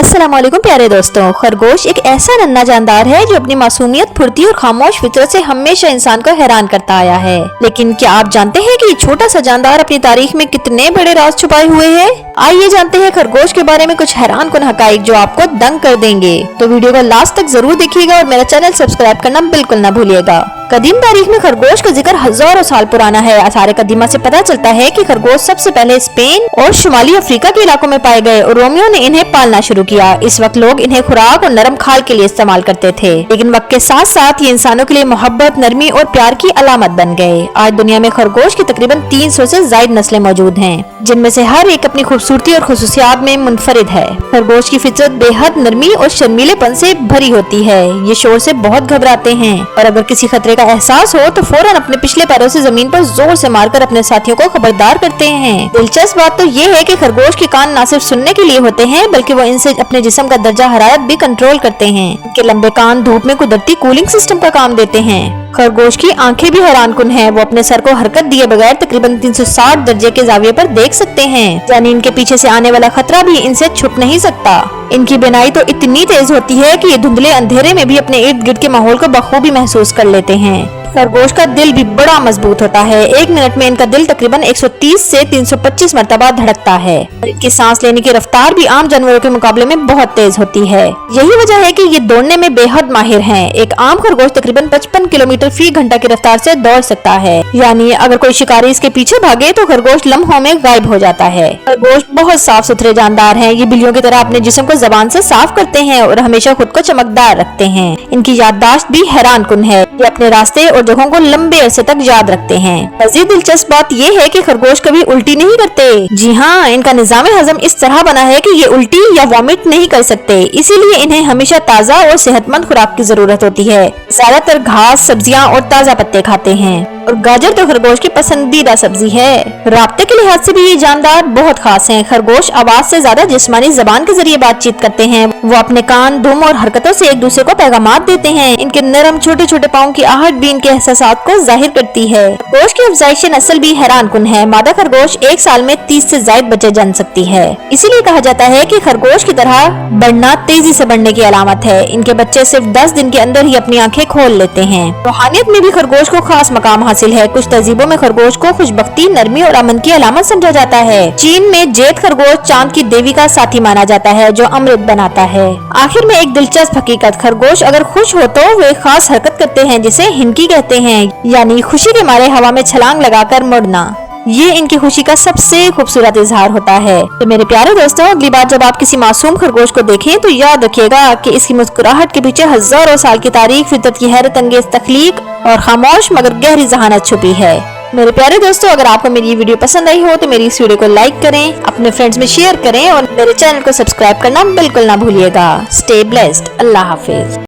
अस्सलाम वालेकुम प्यारे दोस्तों। खरगोश एक ऐसा नन्हा जानदार है जो अपनी मासूमियत, फुर्ती और खामोश फितरत से हमेशा इंसान को हैरान करता आया है। लेकिन क्या आप जानते हैं कि छोटा सा जानदार अपनी तारीख में कितने बड़े राज छुपाए हुए है? आइए जानते हैं खरगोश के बारे में कुछ हैरान कुन हकाइक जो आपको दंग कर देंगे। तो वीडियो को लास्ट तक जरूर देखिएगा और मेरा चैनल सब्सक्राइब करना बिल्कुल न भूलिएगा। कदीम तारीख में खरगोश का जिक्र हजारों साल पुराना है। आसार कदीमा से पता चलता है कि खरगोश सबसे पहले स्पेन और शुमाली अफ्रीका के इलाकों में पाए गए और रोमियो ने इन्हें पालना शुरू किया। इस वक्त लोग इन्हें खुराक और नरम खाल के लिए इस्तेमाल करते थे, लेकिन वक्त के साथ साथ ये इंसानों के लिए मोहब्बत, नरमी और प्यार की अलामत बन गए। आज दुनिया में खरगोश की तकरीबन 300 से ज्यादा नस्लें मौजूद हैं, जिनमें से हर एक अपनी खूबसूरती और खुसूसियात में मुनफरिद है। खरगोश की फितरत बेहद नरमी और शर्मीलेपन से भरी होती है। ये शोर से बहुत घबराते हैं और अगर किसी खतरे का एहसास हो तो फौरन अपने पिछले पैरों से जमीन पर जोर से मारकर अपने साथियों को खबरदार करते हैं। दिलचस्प बात तो ये है कि खरगोश के कान न सिर्फ सुनने के लिए होते हैं, बल्कि वो इनसे अपने जिस्म का दर्जा हरारत भी कंट्रोल करते हैं। इनके लंबे कान धूप में कुदरती कूलिंग सिस्टम का काम देते हैं। खरगोश की आंखें भी हैरान कुन हैं। वो अपने सर को हरकत दिए बगैर तकरीबन 360 दर्जे के जाविये पर देख सकते हैं, यानी इनके पीछे से आने वाला खतरा भी इनसे छुप नहीं सकता। इनकी बिनाई तो इतनी तेज होती है कि ये धुंधले अंधेरे में भी अपने इर्द गिर्द के माहौल को बखूबी महसूस कर लेते हैं। खरगोश का दिल भी बड़ा मजबूत होता है। एक मिनट में इनका दिल तकरीबन 130 से 325 मरतबा धड़कता है। इनकी सांस लेने की रफ्तार भी आम जानवरों के मुकाबले में बहुत तेज होती है। यही वजह है कि ये दौड़ने में बेहद माहिर हैं। एक आम खरगोश तकरीबन 55 किलोमीटर फी घंटा की रफ्तार से दौड़ सकता है, यानी अगर कोई शिकारी इसके पीछे भागे तो खरगोश लम्हों में गायब हो जाता है। खरगोश बहुत साफ सुथरे जानदार हैं। ये बिल्लियों की तरह अपने जिस्म को जबान से साफ करते हैं और हमेशा खुद को चमकदार रखते हैं। इनकी याददाश्त भी हैरान कुन है। ये अपने रास्ते और जगहों को लंबे अरसे तक याद रखते हैं। मजीद दिलचस्प बात ये है कि खरगोश कभी उल्टी नहीं करते। जी हाँ, इनका निजाम हजम इस तरह बना है कि ये उल्टी या वॉमिट नहीं कर सकते, इसीलिए इन्हें हमेशा ताज़ा और सेहतमंद खुराक की जरूरत होती है। ज्यादातर घास, सब्जियां और ताज़ा पत्ते खाते हैं और गाजर तो खरगोश की पसंदीदा सब्जी है। राब्ते के लिहाज से भी ये जानदार बहुत खास हैं। खरगोश आवाज से ज्यादा जिस्मानी जबान के जरिए बातचीत करते हैं। वो अपने कान, दुम और हरकतों से एक दूसरे को पैगामात देते हैं। इनके नरम छोटे छोटे पाँव की आहट भी इनके एहसासात को जाहिर करती है। खरगोश की अफजाइश नस्ल भी हैरान कुन है। मादा खरगोश एक साल में 30 से ज्यादा बच्चे जन सकती है। इसीलिए कहा जाता है कि खरगोश की तरह बढ़ना तेजी से बढ़ने की अलामत है। इनके बच्चे सिर्फ 10 दिन के अंदर ही अपनी आंखें खोल लेते हैं। रूहानियत में भी खरगोश को खास मकाम हासिल है। कुछ तहजीबों में खरगोश को खुशबख्ती, नरमी और अमन की अलामत समझा जाता है। चीन में जेठ खरगोश चांद की देवी का साथी माना जाता है जो अमृत बनाता है। आखिर में एक दिलचस्प हकीकत, खरगोश अगर खुश हो तो वे खास हरकत करते हैं जिसे हिनकी कहते हैं, यानी खुशी के मारे हवा में छलांग लगाकर मुड़ना। ये इनकी खुशी का सबसे खूबसूरत इजहार होता है। तो मेरे प्यारे दोस्तों, अगली बार जब आप किसी मासूम खरगोश को देखें तो याद रखिएगा कि इसकी मुस्कुराहट के पीछे हजारों साल की तारीख, फितरत की हैरत अंगेज तख्लीक और खामोश मगर गहरी जहानत छुपी है। मेरे प्यारे दोस्तों, अगर आपको मेरी ये वीडियो पसंद आई हो तो मेरी इस वीडियो को लाइक करें, अपने फ्रेंड्स में शेयर करें और मेरे चैनल को सब्सक्राइब करना बिल्कुल ना भूलिएगा। Stay blessed. अल्लाह हाफिज।